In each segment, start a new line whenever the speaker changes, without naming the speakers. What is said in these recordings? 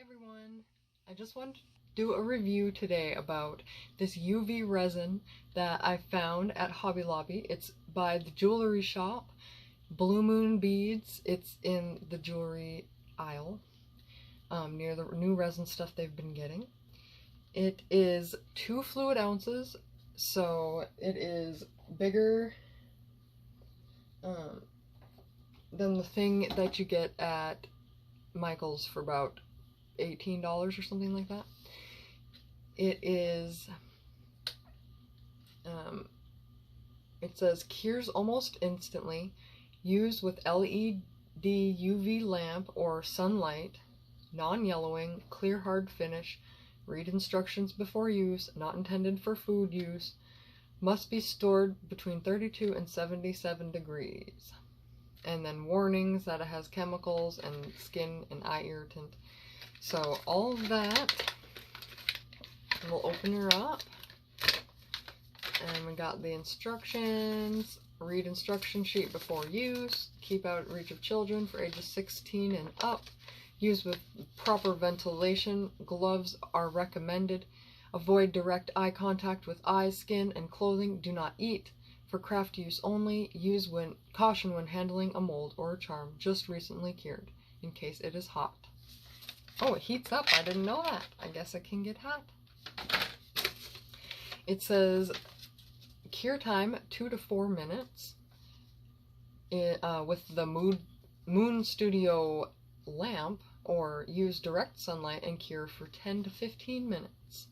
everyone, I just wanted to do a review today about this UV resin that I found at Hobby Lobby. It's by the jewelry shop, Blue Moon Beads. It's in the jewelry aisle near the new resin stuff they've been getting. It is 2 fluid ounces, so it is bigger than the thing that you get at Michael's for about $18 or something like that. It is, it says cures almost instantly, use with LED UV lamp or sunlight, non-yellowing, clear hard finish, read instructions before use, not intended for food use, must be stored between 32 and 77 degrees. And then warnings that it has chemicals and skin and eye irritant. So all of that, we'll open her up. And we got the instructions, read instruction sheet before use, keep out of reach of children for ages 16 and up, use with proper ventilation, gloves are recommended, avoid direct eye contact with eyes, skin, and clothing, do not eat. For craft use only, use caution when handling a mold or a charm just recently cured, in case it is hot. Oh, it heats up. I didn't know that. I guess it can get hot. It says cure time 2 to 4 minutes with the Moon Studio lamp, or use direct sunlight and cure for 10 to 15 minutes.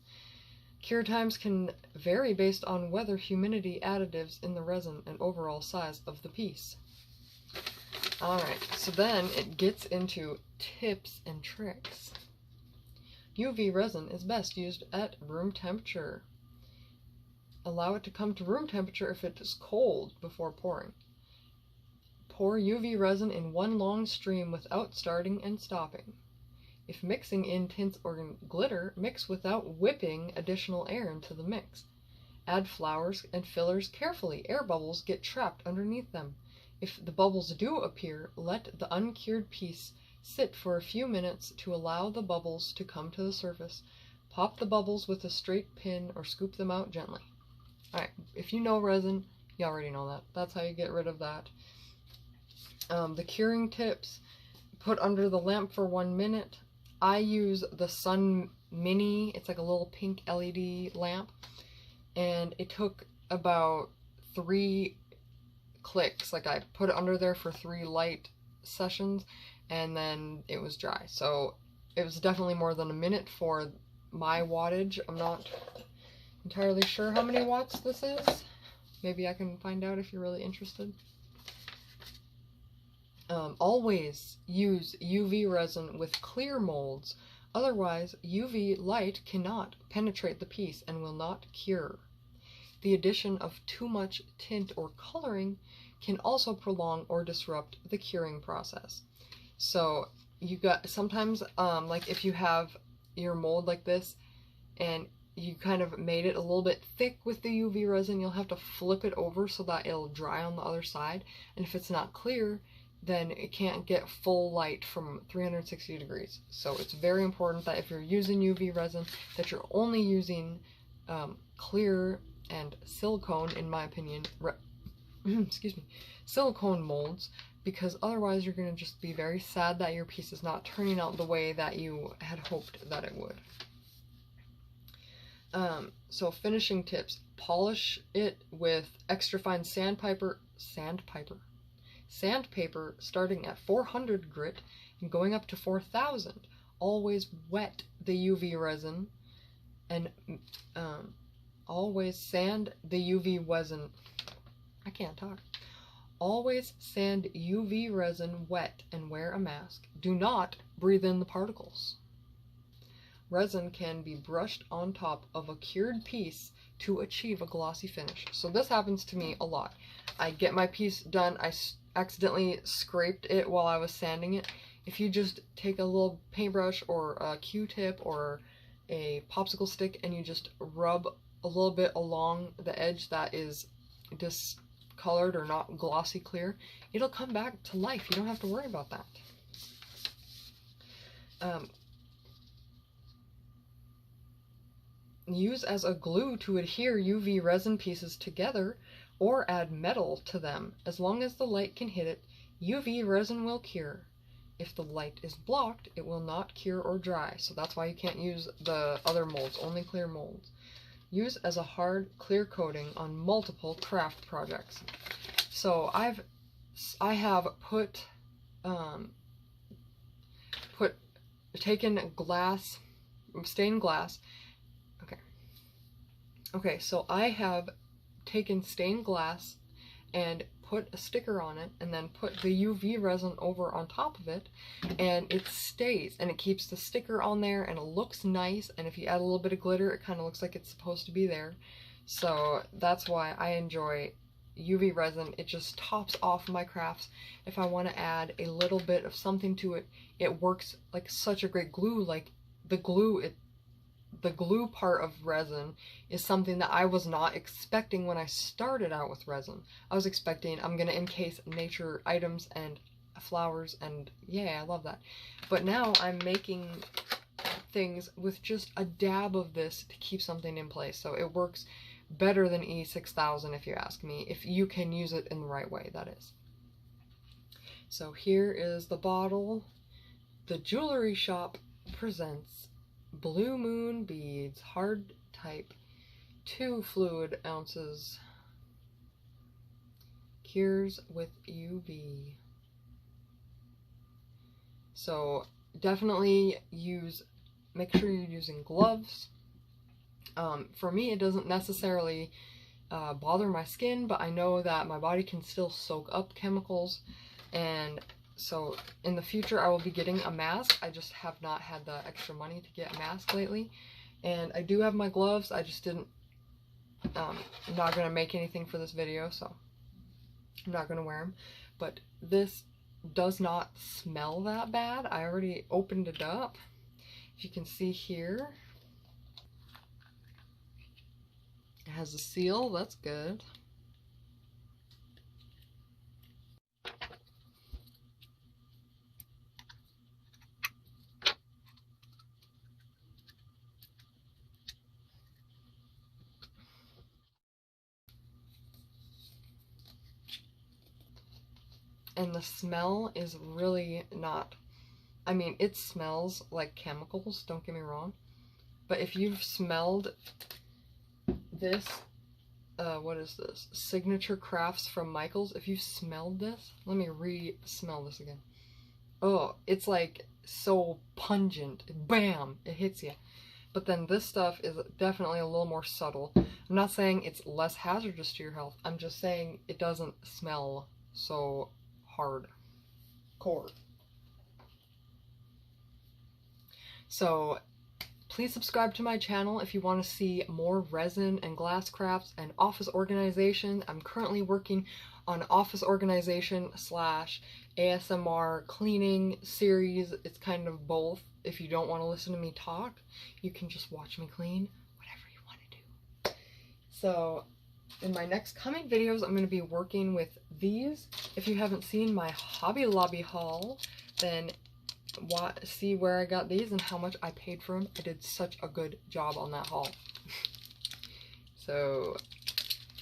Cure times can vary based on weather, humidity, additives in the resin, and overall size of the piece. Alright, so then it gets into tips and tricks. UV resin is best used at room temperature. Allow it to come to room temperature if it is cold before pouring. Pour UV resin in one long stream without starting and stopping. If mixing in tints or glitter, mix without whipping additional air into the mix. Add flowers and fillers carefully. Air bubbles get trapped underneath them. If the bubbles do appear, let the uncured piece sit for a few minutes to allow the bubbles to come to the surface. Pop the bubbles with a straight pin or scoop them out gently. Alright, if you know resin, you already know that. That's how you get rid of that. The curing tips: put under the lamp for 1 minute. I use the Sun Mini. It's like a little pink LED lamp, and it took about 3 clicks. Like, I put it under there for 3 light sessions, and then it was dry. So it was definitely more than a minute for my wattage. I'm not entirely sure how many watts this is. Maybe I can find out if you're really interested. Always use UV resin with clear molds, otherwise UV light cannot penetrate the piece and will not cure. The addition of too much tint or coloring can also prolong or disrupt the curing process. So you got sometimes like if you have your mold like this and you kind of made it a little bit thick with the UV resin, you'll have to flip it over so that it'll dry on the other side, and if it's not clear, then it can't get full light from 360 degrees. So it's very important that if you're using UV resin, that you're only using clear and silicone, in my opinion, excuse me, silicone molds, because otherwise you're going to just be very sad that your piece is not turning out the way that you had hoped that it would. So finishing tips: polish it with extra fine sandpaper starting at 400 grit and going up to 4,000. Always wet the UV resin and always sand the UV resin. I can't talk. Always sand UV resin wet and wear a mask. Do not breathe in the particles. Resin can be brushed on top of a cured piece to achieve a glossy finish. So this happens to me a lot. I get my piece done, I accidentally scraped it while I was sanding it. If you just take a little paintbrush or a Q-tip or a popsicle stick and you just rub a little bit along the edge that is discolored or not glossy clear, it'll come back to life. You don't have to worry about that. use as a glue to adhere UV resin pieces together or add metal to them. As long as the light can hit it, UV resin will cure. If the light is blocked, it will not cure or dry. So that's why you can't use the other molds, only clear molds. Use as a hard, clear coating on multiple craft projects. So I have taken glass, stained glass. Okay, so I have taken stained glass and put a sticker on it and then put the UV resin over on top of it, and it stays and it keeps the sticker on there and it looks nice, and if you add a little bit of glitter it kind of looks like it's supposed to be there. So that's why I enjoy UV resin. It just tops off my crafts. If I want to add a little bit of something to it, it works like such a great glue. Like the glue part of resin is something that I was not expecting when I started out with resin. I was expecting I'm gonna encase nature items and flowers, and yeah, I love that. But now I'm making things with just a dab of this to keep something in place. So it works better than E6000 if you ask me, if you can use it in the right way, that is. So here is the bottle. The Jewelry Shop presents Blue Moon beads, hard type, 2 fluid ounces, cures with UV. So definitely make sure you're using gloves. For me, it doesn't necessarily bother my skin, but I know that my body can still soak up chemicals, and so in the future I will be getting a mask. I just have not had the extra money to get a mask lately, and I do have my gloves. I just didn't, I'm not going to make anything for this video, so I'm not going to wear them. But this does not smell that bad. I already opened it up. If you can see here, it has a seal, that's good. And the smell is really not, I mean, it smells like chemicals, don't get me wrong, but if you've smelled this, what is this? Signature Crafts from Michaels. If you've smelled this, let me re-smell this again. Oh, it's like so pungent. Bam! It hits you. But then this stuff is definitely a little more subtle. I'm not saying it's less hazardous to your health. I'm just saying it doesn't smell so hardcore. So please subscribe to my channel if you want to see more resin and glass crafts and office organization. I'm currently working on office organization / ASMR cleaning series. It's kind of both. If you don't want to listen to me talk, you can just watch me clean, whatever you want to do. So in my next coming videos, I'm going to be working with these. If you haven't seen my Hobby Lobby haul, then see where I got these and how much I paid for them. I did such a good job on that haul. So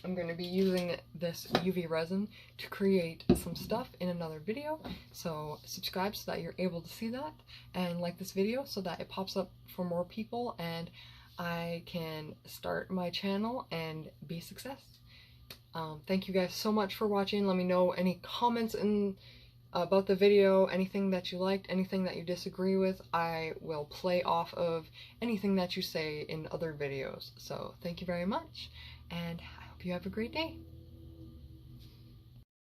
I'm going to be using this UV resin to create some stuff in another video. So subscribe so that you're able to see that, and like this video so that it pops up for more people and I can start my channel and be a success. Thank you guys so much for watching. Let me know any comments about the video, anything that you liked, anything that you disagree with. I will play off of anything that you say in other videos. So thank you very much, and I hope you have a great day.